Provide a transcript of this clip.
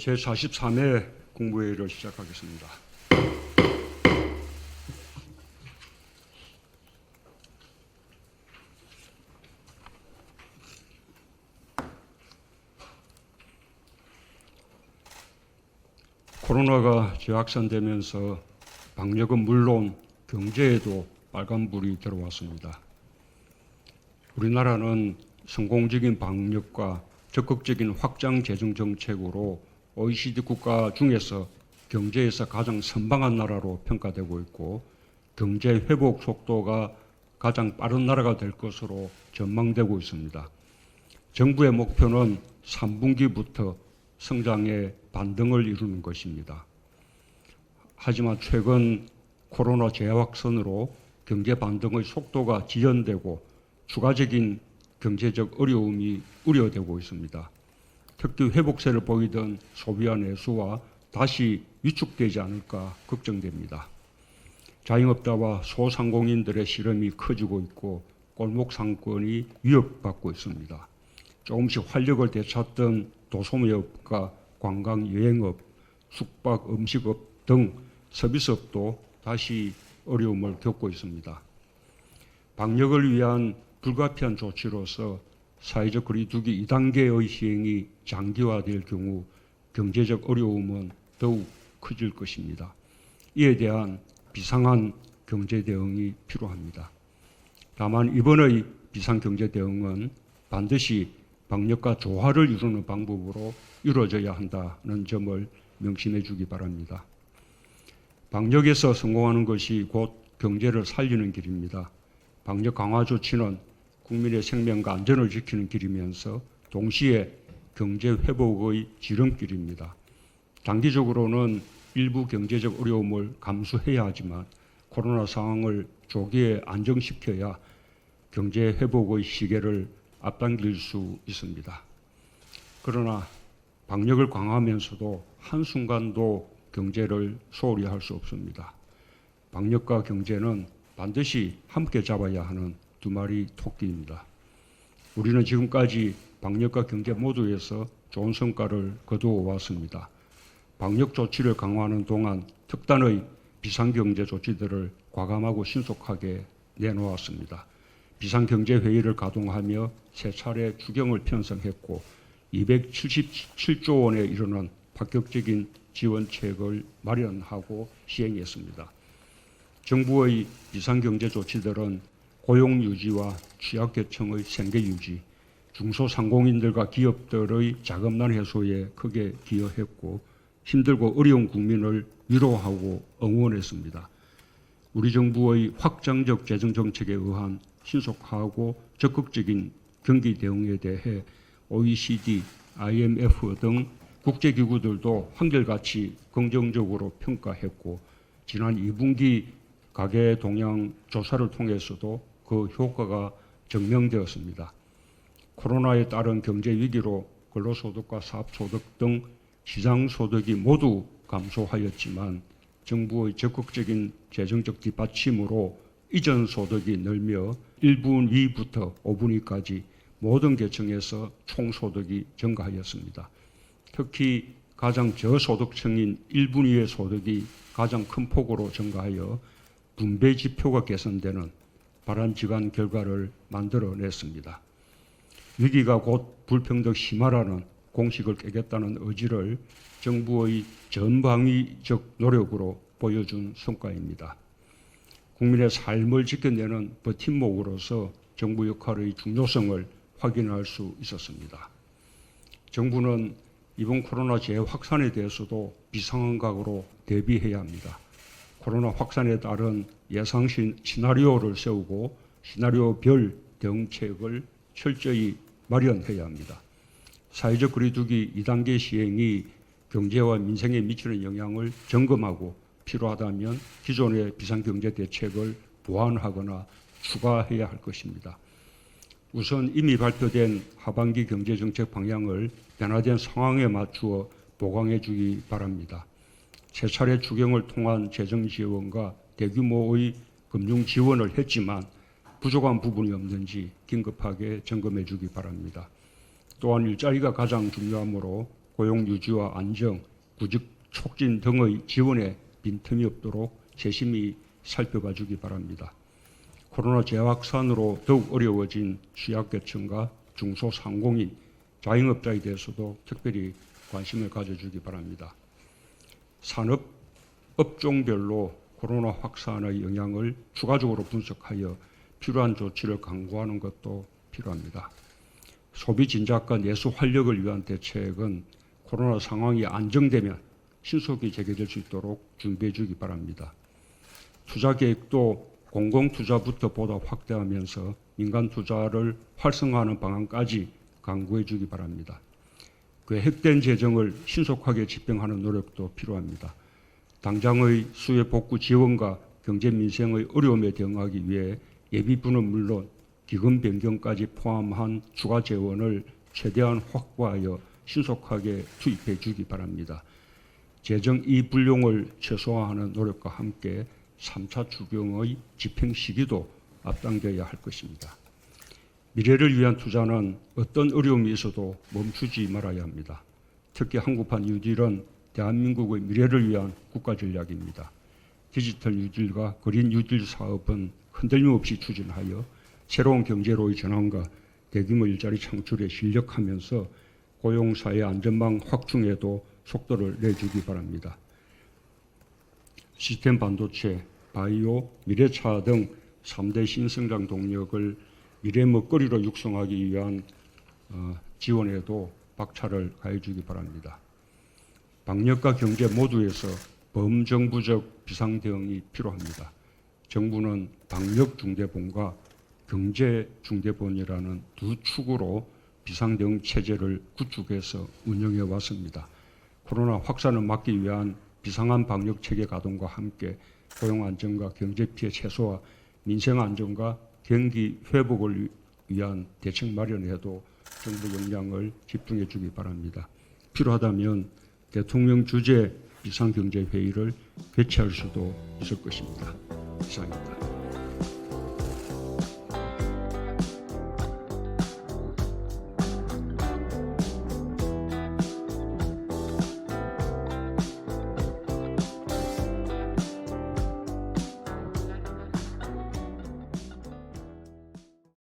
제43회 국무회의를 시작하겠습니다. 코로나가 재확산되면서 방역은 물론 경제에도 빨간불이 들어왔습니다. 우리나라는 성공적인 방역과 적극적인 확장 재정 정책으로 OECD 국가 중에서 경제에서 가장 선방한 나라로 평가되고 있고 경제 회복 속도가 가장 빠른 나라가 될 것으로 전망되고 있습니다. 정부의 목표는 3분기부터 성장의 반등을 이루는 것입니다. 하지만 최근 코로나 재확산으로 경제 반등의 속도가 지연되고 추가적인 경제적 어려움이 우려되고 있습니다. 특히 회복세를 보이던 소비와 내수와 다시 위축되지 않을까 걱정됩니다. 자영업자와 소상공인들의 시름이 커지고 있고 골목 상권이 위협받고 있습니다. 조금씩 활력을 되찾던 도소매업과 관광, 여행업, 숙박, 음식업 등 서비스업도 다시 어려움을 겪고 있습니다. 방역을 위한 불가피한 조치로서 사회적 거리두기 2단계의 시행이 장기화될 경우 경제적 어려움은 더욱 커질 것입니다. 이에 대한 비상한 경제 대응이 필요합니다. 다만 이번의 비상경제 대응은 반드시 방역과 조화를 이루는 방법으로 이루어져야 한다는 점을 명심해 주기 바랍니다. 방역에서 성공하는 것이 곧 경제를 살리는 길입니다. 방역 강화 조치는 국민의 생명과 안전을 지키는 길이면서 동시에 경제 회복의 지름길입니다. 단기적으로는 일부 경제적 어려움을 감수해야 하지만 코로나 상황을 조기에 안정시켜야 경제 회복의 시계를 앞당길 수 있습니다. 그러나 방역을 강화하면서도 한순간도 경제를 소홀히 할 수 없습니다. 방역과 경제는 반드시 함께 잡아야 하는 두 마리 토끼입니다. 우리는 지금까지 방역과 경제 모두에서 좋은 성과를 거두어 왔습니다. 방역 조치를 강화하는 동안 특단의 비상경제 조치들을 과감하고 신속하게 내놓았습니다. 비상경제회의를 가동하며 세 차례 추경을 편성했고 277조 원에 이르는 파격적인 지원책을 마련하고 시행했습니다. 정부의 비상경제 조치들은 고용 유지와 취약계층의 생계 유지, 중소상공인들과 기업들의 자금난 해소에 크게 기여했고 힘들고 어려운 국민을 위로하고 응원했습니다. 우리 정부의 확장적 재정 정책에 의한 신속하고 적극적인 경기 대응에 대해 OECD, IMF 등 국제기구들도 한결같이 긍정적으로 평가했고 지난 2분기 가계 동향 조사를 통해서도 그 효과가 증명되었습니다. 코로나에 따른 경제 위기로 근로소득과 사업소득 등 시장소득이 모두 감소하였지만 정부의 적극적인 재정적 뒷받침으로 이전 소득이 늘며 1분위부터 5분위까지 모든 계층에서 총소득이 증가하였습니다. 특히 가장 저소득층인 1분위의 소득이 가장 큰 폭으로 증가하여 분배 지표가 개선되는 바람직한 결과를 만들어냈습니다. 위기가 곧 불평등 심화라는 공식을 깨겠다는 의지를 정부의 전방위적 노력으로 보여준 성과입니다. 국민의 삶을 지켜내는 버팀목으로서 정부 역할의 중요성을 확인할 수 있었습니다. 정부는 이번 코로나 재확산에 대해서도 비상한 각오로 대비해야 합니다. 코로나 확산에 따른 예상 시나리오를 세우고 시나리오별 대응책을 철저히 마련해야 합니다. 사회적 거리두기 2단계 시행이 경제와 민생에 미치는 영향을 점검하고 필요하다면 기존의 비상경제 대책을 보완하거나 추가해야 할 것입니다. 우선 이미 발표된 하반기 경제정책 방향을 변화된 상황에 맞추어 보강해 주기 바랍니다. 세 차례 추경을 통한 재정 지원과 대규모의 금융 지원을 했지만 부족한 부분이 없는지 긴급하게 점검해 주기 바랍니다. 또한 일자리가 가장 중요하므로 고용 유지와 안정, 구직 촉진 등의 지원에 빈틈이 없도록 세심히 살펴봐 주기 바랍니다. 코로나 재확산으로 더욱 어려워진 취약계층과 중소상공인, 자영업자에 대해서도 특별히 관심을 가져주기 바랍니다. 산업 업종별로 코로나 확산의 영향을 추가적으로 분석하여 필요한 조치를 강구하는 것도 필요합니다. 소비 진작과 내수 활력을 위한 대책은 코로나 상황이 안정되면 신속히 재개될 수 있도록 준비해 주기 바랍니다. 투자 계획도 공공투자부터 보다 확대하면서 민간 투자를 활성화하는 방안까지 강구해 주기 바랍니다. 계획된 재정을 신속하게 집행하는 노력도 필요합니다. 당장의 수요 복구 지원과 경제 민생의 어려움에 대응하기 위해 예비분은 물론 기금 변경까지 포함한 추가 재원을 최대한 확보하여 신속하게 투입해 주기 바랍니다. 재정 이불용을 최소화하는 노력과 함께 3차 추경의 집행 시기도 앞당겨야 할 것입니다. 미래를 위한 투자는 어떤 어려움이 있어도 멈추지 말아야 합니다. 특히 한국판 뉴딜은 대한민국의 미래를 위한 국가 전략입니다. 디지털 뉴딜과 그린 뉴딜 사업은 흔들림 없이 추진하여 새로운 경제로의 전환과 대규모 일자리 창출에 실력하면서 고용사회 안전망 확충에도 속도를 내주기 바랍니다. 시스템 반도체, 바이오, 미래차 등 3대 신성장 동력을 미래 먹거리로 육성하기 위한 지원에도 박차를 가해주기 바랍니다. 방역과 경제 모두에서 범정부적 비상대응이 필요합니다. 정부는 방역중대본과 경제중대본이라는 두 축으로 비상대응 체제를 구축해서 운영해 왔습니다. 코로나 확산을 막기 위한 비상한 방역체계 가동과 함께 고용안정과 경제피해 최소화, 민생안정과 경기 회복을 위한 대책 마련에도 정부 역량을 집중해 주기 바랍니다. 필요하다면 대통령 주재 비상경제회의를 개최할 수도 있을 것입니다. 이상입니다.